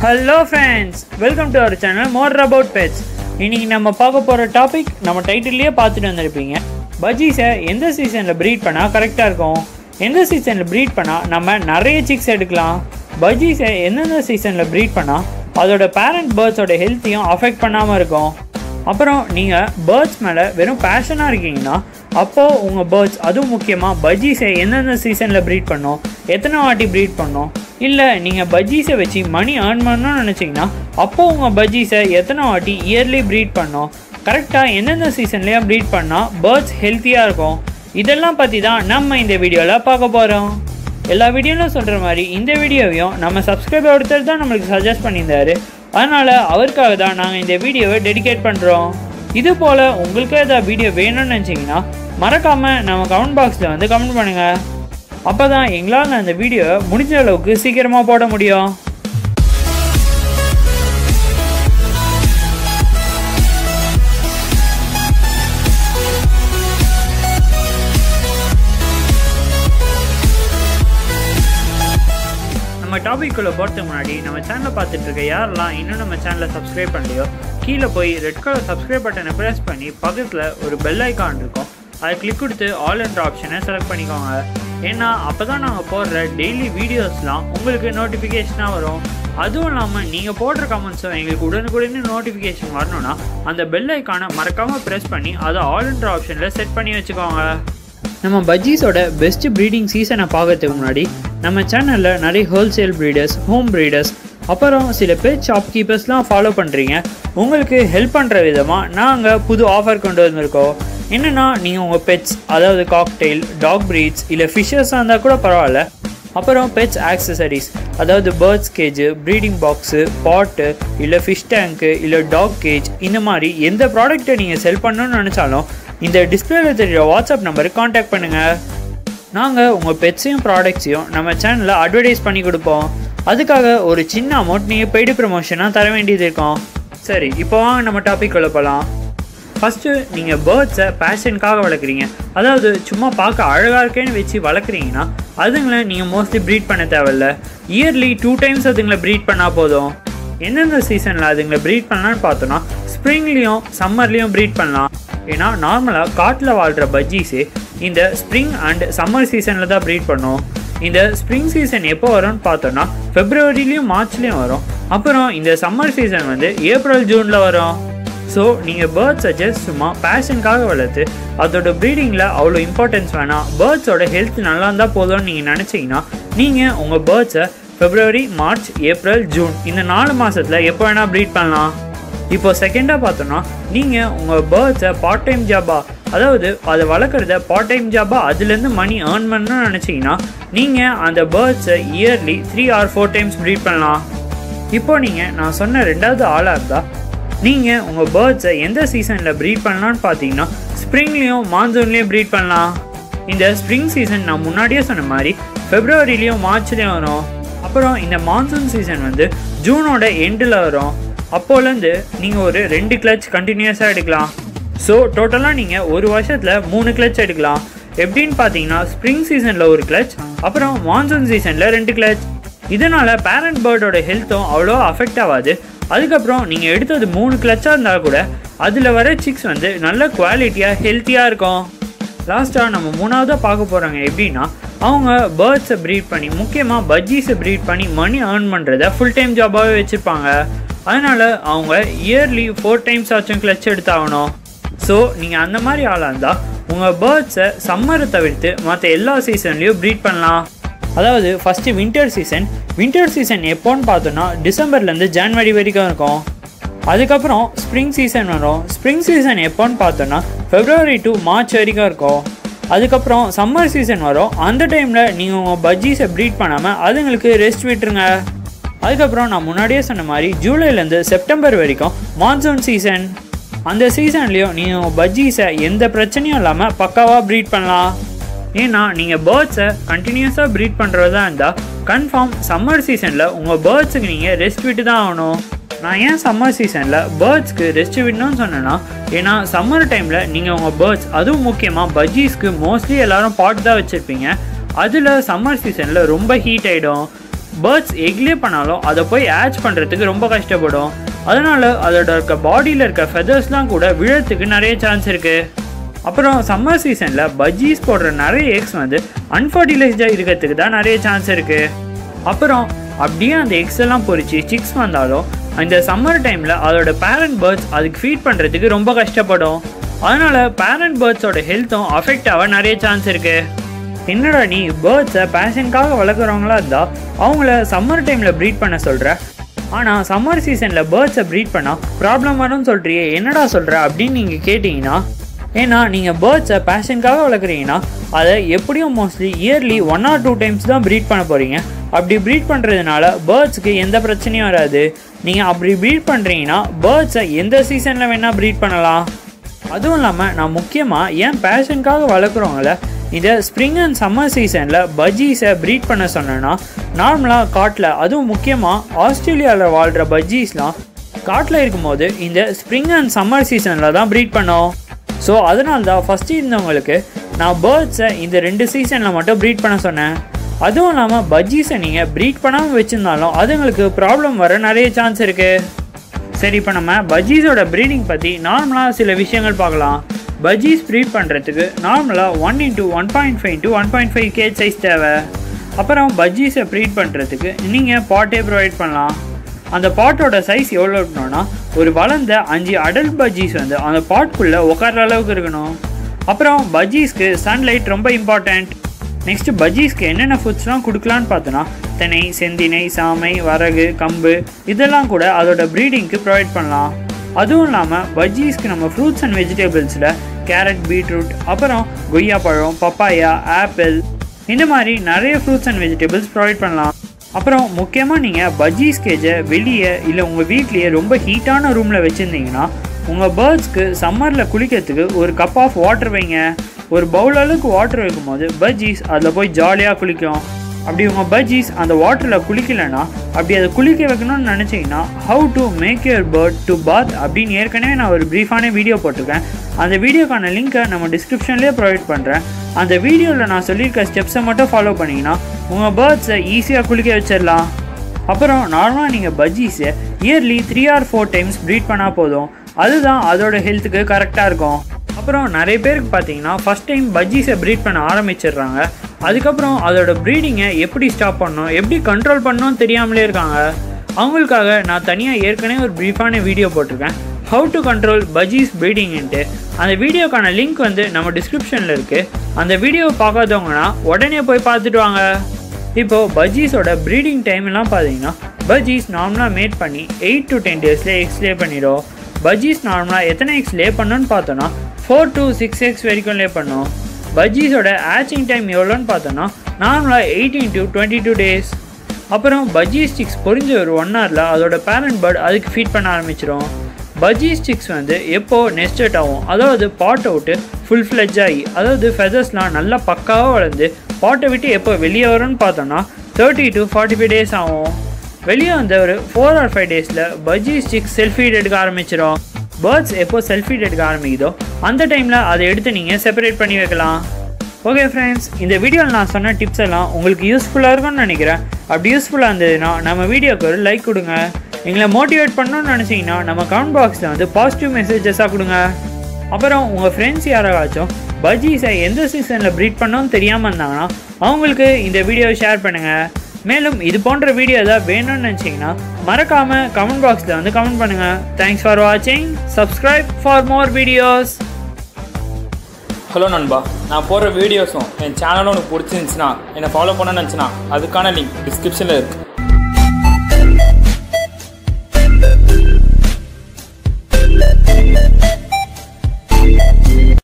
Hello friends, welcome to our channel More About Pets. இன்னைக்கு நம்ம பார்க்க போற டாபிக் நம்ம டைட்டில்லயே பார்த்துட்டு வந்திருப்பீங்க. பஜ்ஜீஸை எந்த சீசன்ல ப்ரீட் பண்ணா கரெக்டா இருக்கும்? எந்த சீசன்ல ப்ரீட் பண்ணா நம்ம நிறைய சிக்ஸ் எடுக்கலாம்? பஜ்ஜீஸை எந்தெந்த சீசன்ல ப்ரீட் பண்ணா அதோட பேரண்ட் பேர்ட்ஸோட ஹெல்த்தையும் அஃபெக்ட் பண்ணாமல் இருக்கும். அப்புறம் நீங்கள் பேர்ட்ஸ் மேலே வெறும் பேஷனாக இருக்கீங்கன்னா அப்போது உங்கள் பேர்ட்ஸ் அதுவும் முக்கியமாக பஜ்ஜீஸை எந்தெந்த சீசனில் ப்ரீட் பண்ணோம், எத்தனை வாட்டி ப்ரீட் பண்ணோம், இல்லை நீங்கள் பஜ்ஜீஸை வச்சு மணி ஏர்ன் பண்ணணும்னு நினச்சிங்கன்னா அப்போது உங்கள் பஜ்ஜீஸை எத்தனை வாட்டி இயர்லி ப்ரீட் பண்ணோம், கரெக்டாக எந்தெந்த சீசன்லேயும் ப்ரீட் பண்ணால் பேர்ட்ஸ் ஹெல்த்தியாக இருக்கும். இதெல்லாம் பற்றி தான் நம்ம இந்த வீடியோவில் பார்க்க போகிறோம். எல்லா வீடியோவிலும் சொல்கிற மாதிரி இந்த வீடியோவையும் நம்ம சப்ஸ்கிரைபர் ஒருத்தர் தான் நம்மளுக்கு சஜஸ்ட் பண்ணியிருந்தாரு. அதனால் அவருக்காக தான் நாங்கள் இந்த வீடியோவை டெடிகேட் பண்ணுறோம். இது போல் உங்களுக்கு ஏதாவது வீடியோ வேணும்னு நினச்சிங்கன்னா மறக்காமல் நம்ம கமெண்ட் பாக்ஸில் வந்து கமெண்ட் பண்ணுங்கள். அப்போ தான் எங்களால் அந்த வீடியோவை முடிஞ்ச அளவுக்கு சீக்கிரமாக போட முடியும். நம்ம டாபிக்குள்ளே போகிறதுக்கு முன்னாடி நம்ம சேனலை பார்த்துட்டு இருக்க யாரெல்லாம் இன்னும் நம்ம சேனலை சப்ஸ்கிரைப் பண்ணலையோ கீழே போய் ரெட் கலர் சப்ஸ்கிரைப் பட்டனை ப்ரெஸ் பண்ணி பக்கத்தில் ஒரு பெல் ஐக்கான் இருக்கும், அதை கிளிக் கொடுத்து ஆல் என்ற ஆப்ஷனை செலக்ட் பண்ணிக்கோங்க. ஏன்னா அப்போ தான் நாங்கள் போடுற டெய்லி வீடியோஸ்லாம் உங்களுக்கு நோட்டிஃபிகேஷனாக வரும். அதுவும் இல்லாமல் நீங்கள் போடுற கமெண்ட்ஸும் எங்களுக்கு உடனுக்குடனே நோட்டிஃபிகேஷன் வரணும்னா அந்த பெல் ஐக்கானை மறக்காமல் ப்ரெஸ் பண்ணி அதை ஆல் என்ற ஆப்ஷனில் செட் பண்ணி வச்சுக்கோங்க. நம்ம பஜ்ஜீஸோட பெஸ்ட் ப்ரீடிங் சீசனை பார்க்கறதுக்கு முன்னாடி நம்ம சேனலில் நிறைய ஹோல்சேல் ப்ரீடர்ஸ், ஹோம் ப்ரீடர்ஸ், அப்புறம் சில பெட் ஷாப்கீப்பர்ஸ்லாம் ஃபாலோ பண்ணுறீங்க. உங்களுக்கு ஹெல்ப் பண்ணுற விதமாக நாங்கள் புது ஆஃபர் கொண்டு வந்திருக்கோம். என்னென்னா நீங்கள் உங்கள் பெட்ஸ், அதாவது காக்டெயில், டாக் ப்ரீட்ஸ் இல்லை ஃபிஷ்ஷஸாக இருந்தால் கூட பரவாயில்ல, அப்புறம் பெட்ஸ் ஆக்சசரிஸ், அதாவது பேர்ட்ஸ் கேஜு, ப்ரீடிங் பாக்ஸு, பாட்டு இல்லை ஃபிஷ் டேங்க்கு இல்லை டாக் கேஜ், இந்த மாதிரி எந்த ப்ராடக்ட்டை நீங்கள் செல் பண்ணணும்னு நினச்சாலும் இந்த டிஸ்பிளேல தெரிகிற வாட்ஸ்அப் நம்பருக்கு காண்டாக்ட் பண்ணுங்கள். நாங்கள் உங்கள் பெட்ஸையும் ப்ராடக்ட்ஸையும் நம்ம சேனலில் அட்வர்டைஸ் பண்ணி கொடுப்போம். அதுக்காக ஒரு சின்ன அமௌண்ட் நீங்கள் பெய்டு ப்ரமோஷனாக தர வேண்டியது இருக்கும். சரி, இப்போ வாங்க நம்ம டாபிக் உள்ள போகலாம். ஃபஸ்ட்டு நீங்கள் பேர்ட்ஸை பேஷனுக்காக வளர்க்குறீங்க, அதாவது சும்மா பார்க்க அழகாக இருக்கேன்னு வச்சு வளர்க்குறீங்கன்னா அதுங்களை நீங்கள் மோஸ்ட்லி ப்ரீட் பண்ண தேவையில்ல. இயர்லி 2 டைம்ஸ் அதுங்களை ப்ரீட் பண்ணால் போதும். எந்தெந்த சீசனில் அதுங்களை ப்ரீட் பண்ணலான்னு பார்த்தோன்னா ஸ்ப்ரிங்லேயும் சம்மர்லேயும் ப்ரீட் பண்ணலாம். ஏன்னா நார்மலாக காட்டில் வாழ்கிற பஜ்ஜீஸே இந்த ஸ்ப்ரிங் அண்ட் சம்மர் சீசனில் தான் ப்ரீட் பண்ணும். இந்த ஸ்ப்ரிங் சீசன் எப்போ வரும்னு பார்த்தோன்னா ஃபெப்ரவரிலையும் மார்ச்லேயும் வரும். அப்புறம் இந்த சம்மர் சீசன் வந்து ஏப்ரல் ஜூனில் வரும். ஸோ நீங்கள் பேர்ட்ஸை ஜஸ்ட் சும்மா பேஷனுக்காக வளர்த்து அதோட ப்ரீடிங்கில் அவ்வளோ இம்பார்ட்டன்ஸ் வேணாம், பேர்ட்ஸோட ஹெல்த் நல்லா இருந்தால் போதும்னு நீங்கள் நினச்சிங்கன்னா நீங்கள் உங்கள் பேர்ட்ஸை ஃபெப்ரவரி, மார்ச், ஏப்ரல், ஜூன் இந்த 4 மாதத்தில் எப்போ வேணால் ப்ரீட் பண்ணலாம். இப்போ செகண்டாக பார்த்தோன்னா நீங்கள் உங்கள் பேர்ட்ஸை பார்ட் டைம் ஜாபாக, அதாவது அதை வளர்க்குறத பார்ட் டைம் ஜாபாக அதுலேருந்து மணி ஏர்ன் பண்ணணும்னு நினச்சிங்கன்னா நீங்கள் அந்த பேர்ட்ஸை இயர்லி 3 or 4 டைம்ஸ் ப்ரீட் பண்ணலாம். இப்போ நீங்கள் நான் சொன்ன ரெண்டாவது ஆளாக இருந்தால் நீங்கள் உங்கள் பேர்ட்ஸை எந்த சீசனில் ப்ரீட் பண்ணலான்னு பார்த்தீங்கன்னா ஸ்ப்ரிங்லேயும் மான்சூன்லேயும் ப்ரீட் பண்ணலாம். இந்த ஸ்ப்ரிங் சீசன் நான் முன்னாடியே சொன்ன மாதிரி ஃபெப்ரவரிலையும் மார்ச்லேயும் வரும். அப்புறம் இந்த மான்சூன் சீசன் வந்து ஜூனோட எண்டில் வரும். அப்போலேருந்து நீங்கள் ஒரு 2 கிளச் கண்டினியூஸாக எடுக்கலாம். ஸோ டோட்டலாக நீங்கள் ஒரு வருஷத்தில் 3 கிளச் எடுக்கலாம். எப்படின்னு பார்த்தீங்கன்னா ஸ்ப்ரிங் சீசனில் 1 கிளச், அப்புறம் மான்சூன் சீசனில் 2 கிளச். இதனால் பேரண்ட் பேர்டோட ஹெல்த்தும் அவ்வளோ அஃபெக்ட் ஆகாது. அதுக்கப்புறம் நீங்கள் எடுத்தது 3 கிளச்சாக இருந்தால் கூட அதில் வர சிக்ஸ் வந்து நல்ல குவாலிட்டியாக ஹெல்த்தியாக இருக்கும். லாஸ்ட்டாக நம்ம 3ஆவதாக பார்க்க போகிறாங்க. எப்படின்னா அவங்க பேர்ட்ஸை ப்ரீட் பண்ணி, முக்கியமாக பஜ்ஜீஸை ப்ரீட் பண்ணி மணி ஏர்ன் பண்ணுறத ஃபுல் டைம் ஜாபாகவே வச்சுருப்பாங்க. அதனால் அவங்க இயர்லி 4 டைம்ஸ் ஆச்சும் கிளச் எடுத்தாகணும். ஸோ நீங்கள் அந்த மாதிரி ஆளாக இருந்தால் உங்கள் பேர்ட்ஸை சம்மரை தவிர்த்து மற்ற எல்லா சீசன்லேயும் ப்ரீட் பண்ணலாம். அதாவது ஃபஸ்ட்டு வின்டர் சீசன் எப்போன்னு பார்த்தோன்னா டிசம்பர்லேருந்து ஜனவரி வரைக்கும் இருக்கும். அதுக்கப்புறம் ஸ்ப்ரிங் சீசன் வரும். ஸ்ப்ரிங் சீசன் எப்போன்னு பார்த்தோன்னா ஃபெப்ரவரி டு மார்ச் வரைக்கும் இருக்கும். அதுக்கப்புறம் சம்மர் சீசன் வரும். அந்த டைமில் நீங்கள் உங்கள் பஜ்ஜீஸை ப்ரீட் பண்ணாமல் அதுங்களுக்கு ரெஸ்ட் விட்டுருங்க. அதுக்கப்புறம் நான் முன்னாடியே சொன்ன மாதிரி ஜூலைலேருந்து செப்டம்பர் வரைக்கும் மான்சூன் சீசன். அந்த சீசன்லேயும் நீங்கள் உங்கள் பஜ்ஜீஸை எந்த பிரச்சனையும் இல்லாமல் பக்காவாக ப்ரீட் பண்ணலாம். ஏன்னா நீங்கள் பேர்ட்ஸை கண்டினியூஸாக ப்ரீட் பண்ணுறதா இருந்தால் கன்ஃபார்ம் சம்மர் சீசனில் உங்கள் பேர்ட்ஸுக்கு நீங்கள் ரெஸ்ட் விட்டு தான் ஆகணும். நான் ஏன் சம்மர் சீசனில் பேர்ட்ஸ்க்கு ரெஸ்ட் விடணும்னு சொன்னேன்னா, ஏன்னா சம்மர் டைமில் நீங்கள் உங்கள் பேர்ட்ஸ், அதுவும் முக்கியமாக பஜ்ஜீஸ்க்கு மோஸ்ட்லி எல்லோரும் பாட் தான் வச்சுருப்பீங்க. அதில் சம்மர் சீசனில் ரொம்ப ஹீட் ஆகிடும். பேர்ட்ஸ் எக்லே பண்ணாலும் அதை போய் ஹேட்ச் பண்ணுறதுக்கு ரொம்ப கஷ்டப்படும். அதனால் அதோட இருக்க பாடியில் இருக்க ஃபெதர்ஸ்லாம் கூட விழறதுக்கு நிறைய சான்ஸ் இருக்குது. அப்புறம் சம்மர் சீசனில் பஜ்ஜீஸ் போடுற நிறைய எக்ஸ் வந்து அன்ஃபர்டிலைஸ்டாக இருக்கிறதுக்கு தான் நிறைய சான்ஸ் இருக்குது. அப்புறம் அப்படியே அந்த எக்ஸ் எல்லாம் பொறிச்சு சிக்ஸ் வந்தாலும் இந்த சம்மர் டைமில் அதோட பேரண்ட் பேர்ட்ஸ் அதுக்கு ஃபீட் பண்ணுறதுக்கு ரொம்ப கஷ்டப்படும். அதனால் பேரண்ட் பேர்ட்ஸோட ஹெல்த்தும் அஃபெக்ட் ஆக நிறைய சான்ஸ் இருக்குது. என்னடா நீ பேர்ட்ஸை பேஷனுக்காக வளர்க்குறவங்களா இருந்தால் அவங்கள சம்மர் டைமில் ப்ரீட் பண்ண சொல்கிற, ஆனால் சம்மர் சீசனில் பேர்ட்ஸை ப்ரீட் பண்ணால் ப்ராப்ளம் வரும்னு சொல்கிறியே, என்னடா சொல்கிற அப்படின்னு நீங்கள் கேட்டிங்கன்னா, ஏன்னா நீங்கள் பேர்ட்ஸை பேஷனுக்காக வளர்க்குறீங்கன்னா அதை எப்படியும் மோஸ்ட்லி இயர்லி 1 or 2 டைம்ஸ் தான் ப்ரீட் பண்ண போகிறீங்க. அப்படி ப்ரீட் பண்ணுறதுனால பேர்ட்ஸுக்கு எந்த பிரச்சனையும் வராது. நீங்கள் அப்படி ப்ரீட் பண்ணுறீங்கன்னா பேர்ட்ஸை எந்த சீசனில் வேணால் ப்ரீட் பண்ணலாம். அதுவும் இல்லாமல் நான் முக்கியமாக ஏன் பேஷனுக்காக வளர்க்குறவங்கள இந்த ஸ்ப்ரிங் அண்ட் சம்மர் சீசனில் பஜ்ஜீஸை ப்ரீட் பண்ண சொன்னேன்னா, நார்மலாக காட்டில் அதுவும் முக்கியமாக ஆஸ்திரேலியாவில் வாழ்கிற பஜ்ஜீஸ்லாம் காட்டில் இருக்கும்போது இந்த ஸ்ப்ரிங் அண்ட் சம்மர் சீசனில் தான் ப்ரீட் பண்ணோம். ஸோ அதனால தான் ஃபஸ்ட்டு இருந்தவங்களுக்கு நான் பேர்ட்ஸை இந்த 2 சீசனில் மட்டும் ப்ரீட் பண்ண சொன்னேன். அதுவும் இல்லாமல் பஜ்ஜீஸை நீங்கள் ப்ரீட் பண்ணாமல் வச்சுருந்தாலும் அதுங்களுக்கு ப்ராப்ளம் வர நிறைய சான்ஸ் இருக்குது. சரி, இப்போ நம்ம பஜ்ஜீஸோட ப்ரீடிங் பற்றி நார்மலாக சில விஷயங்கள் பார்க்கலாம். பஜ்ஜீஸ் ப்ரீட் பண்ணுறதுக்கு நார்மலாக 1 × 1.5 to 1.5 கேஜ் சைஸ் தேவை. அப்புறம் பஜ்ஜீஸை ப்ரீட் பண்ணுறதுக்கு நீங்கள் பாட்டே ப்ரொவைட் பண்ணலாம். அந்த பாட்டோட சைஸ் எவ்வளோ இருக்கணும்னா, ஒரு வளர்ந்த 5 அடல்ட் பஜ்ஜீஸ் வந்து அந்த பாட்குள்ளே உட்கார்ற அளவுக்கு இருக்கணும். அப்புறம் பஜ்ஜீஸ்க்கு சன்லைட் ரொம்ப இம்பார்ட்டண்ட். நெக்ஸ்ட்டு பஜ்ஜீஸ்க்கு என்னென்ன ஃபுட்ஸ்லாம் கொடுக்கலான்னு பார்த்தோன்னா, தினை, செந்தினை, சாமை, வரகு, கம்பு இதெல்லாம் கூட அதோட ப்ரீடிங்க்கு ப்ரொவைட் பண்ணலாம். அதுவும் இல்லாமல் பஜ்ஜீஸ்க்கு நம்ம ஃப்ரூட்ஸ் அண்ட் வெஜிடபிள்ஸில் கேரட், பீட்ரூட், அப்புறம் கொய்யா பழம், பப்பாயா, ஆப்பிள் இந்த மாதிரி நிறைய ஃப்ரூட்ஸ் அண்ட் வெஜிடபிள்ஸ் ப்ரொவைட் பண்ணலாம். அப்புறம் முக்கியமாக நீங்கள் பஜ்ஜீஸ் கேஜை வெளியே இல்லை உங்கள் வீட்லேயே ரொம்ப ஹீட்டான ரூமில் வச்சுருந்தீங்கன்னா உங்கள் பேர்ட்ஸ்க்கு சம்மரில் குளிக்கிறதுக்கு ஒரு கப் ஆஃப் வாட்டர் வைங்க. ஒரு பவுல் அளவுக்கு வாட்டர் வைக்கும்போது பஜ்ஜீஸ் அதில் போய் ஜாலியாக குளிக்கும். அப்படி உங்கள் பஜ்ஜீஸ் அந்த வாட்டரில் குளிக்கலைன்னா, அப்படி அதை குளிக்க வைக்கணும்னு நினச்சிங்கன்னா how to make your bird to bath அப்படின்னு ஏற்கனவே நான் ஒரு ப்ரீஃபான வீடியோ போட்டிருக்கேன். அந்த வீடியோக்கான லிங்க்கை நம்ம டிஸ்கிரிப்ஷன்லேயே ப்ரொவைட் பண்ணுறேன். அந்த வீடியோவில் நான் சொல்லியிருக்க ஸ்டெப்ஸை மட்டும் ஃபாலோ பண்ணிங்கன்னா உங்கள் பேர்ட்ஸை ஈஸியாக குளிக்க வச்சிடலாம். அப்புறம் நார்மலாக நீங்கள் பஜ்ஜீஸை இயர்லி 3 or 4 டைம்ஸ் ப்ரீட் பண்ணால் போதும். அதுதான் அதோட ஹெல்த்துக்கு கரெக்டாக இருக்கும். அப்புறம் நிறைய பேருக்கு பார்த்தீங்கன்னா ஃபஸ்ட் டைம் பஜ்ஜீஸை ப்ரீட் பண்ண ஆரம்பிச்சிடுறாங்க. அதுக்கப்புறம் அதோட ப்ரீடிங்கை எப்படி ஸ்டாப் பண்ணணும், எப்படி கண்ட்ரோல் பண்ணணும்னு தெரியாமலே இருக்காங்க. அவங்களுக்காக நான் தனியாக ஏற்கனவே ஒரு ப்ரீஃபான வீடியோ போட்டிருக்கேன், ஹவு டு கண்ட்ரோல் பஜ்ஜீஸ் ப்ரீடிங்ன்ட்டு. அந்த வீடியோக்கான லிங்க் வந்து நம்ம டிஸ்கிரிப்ஷனில் இருக்குது. அந்த வீடியோவை பார்க்காதவங்கன்னா உடனே போய் பார்த்துட்டு வாங்க. இப்போது பஜ்ஜீஸோட ப்ரீடிங் டைம்லாம் பார்த்தீங்கன்னா பஜ்ஜீஸ் நார்மலாக மேட் பண்ணி 8 to 10 டேஸ்லேயே எக்ஸ் லே பண்ணிடும். பஜ்ஜீஸ் நார்மலாக எத்தனை எக்ஸ் லே பண்ணணும்னு பார்த்தோன்னா 4 to 6 எக்ஸ் வரைக்கும் லே பண்ணும். பஜ்ஜீஸோட ஹேச்சிங் டைம் எவ்வளோன்னு பார்த்தோன்னா நார்மலாக 18 to 22 டேஸ். அப்புறம் பஜ்ஜீஸ் ஸ்டிக்ஸ் பொரிஞ்ச ஒரு 1 hourல அதோட பேரண்ட் பேர்ட் அதுக்கு ஃபீட் பண்ண ஆரம்பிச்சிடும். பஜ்ஜீஸ் ஸ்டிக்ஸ் வந்து எப்போது நெஸ்டட் ஆகும், அதாவது பாட்டை விட்டு ஃபுல் ஃப்ளெஜ் ஆகி, அதாவது ஃபெதர்ஸ்லாம் நல்லா பக்காவாக வளர்ந்து பாட்டை விட்டு எப்போ வெளியே வரும்னு பார்த்தோன்னா 30 to 45 டேஸ் ஆகும். வெளியே வந்த ஒரு 4 or 5 டேஸில் பஜ்ஜீஸ் ஸ்டிக்ஸ் செல்ஃப் ஃபீட் எடுக்க ஆரம்பிச்சிடும். பேர்ட்ஸ் எப்போ செல்ஃப் ஃபீட் எடுக்க ஆரம்பிக்குதோ அந்த டைமில் அதை எடுத்து நீங்கள் செப்பரேட் பண்ணி வைக்கலாம். ஓகே ஃப்ரெண்ட்ஸ், இந்த வீடியோவில் நான் சொன்ன டிப்ஸ் எல்லாம் உங்களுக்கு யூஸ்ஃபுல்லாக இருக்கும்னு நினைக்கிறேன். அப்படி யூஸ்ஃபுல்லாக இருந்ததுன்னா நம்ம வீடியோக்கு ஒரு லைக் கொடுங்க. எங்களை மோட்டிவேட் பண்ணணும்னு நினச்சிங்கன்னா நம்ம கமெண்ட் பாக்ஸில் வந்து பாசிட்டிவ் மெசேஜஸாக கொடுங்க. அப்புறம் உங்கள் ஃப்ரெண்ட்ஸ் யாராச்சும் பஜ்ஜீஸை எந்த சீசனில் ப்ரீட் பண்ணணும்னு தெரியாமல் இருந்தாங்கன்னா அவங்களுக்கு இந்த வீடியோவை ஷேர் பண்ணுங்கள். மேலும் இது போன்ற வீடியோ ஏதாவது வேணும்னு நினச்சிங்கன்னா மறக்காமல் கமெண்ட் பாக்ஸில் வந்து கமெண்ட் பண்ணுங்கள். தேங்க்ஸ் ஃபார் வாட்சிங். Subscribe for more videos. Hello நண்பா, நான் போடுற வீடியோஸும் என் சேனலும் உனக்கு பிடிச்சிருந்துச்சுன்னா என்னை ஃபாலோ பண்ண நினச்சினா அதுக்கான லிங்க் டிஸ்கிரிப்ஷனில் இருக்குது.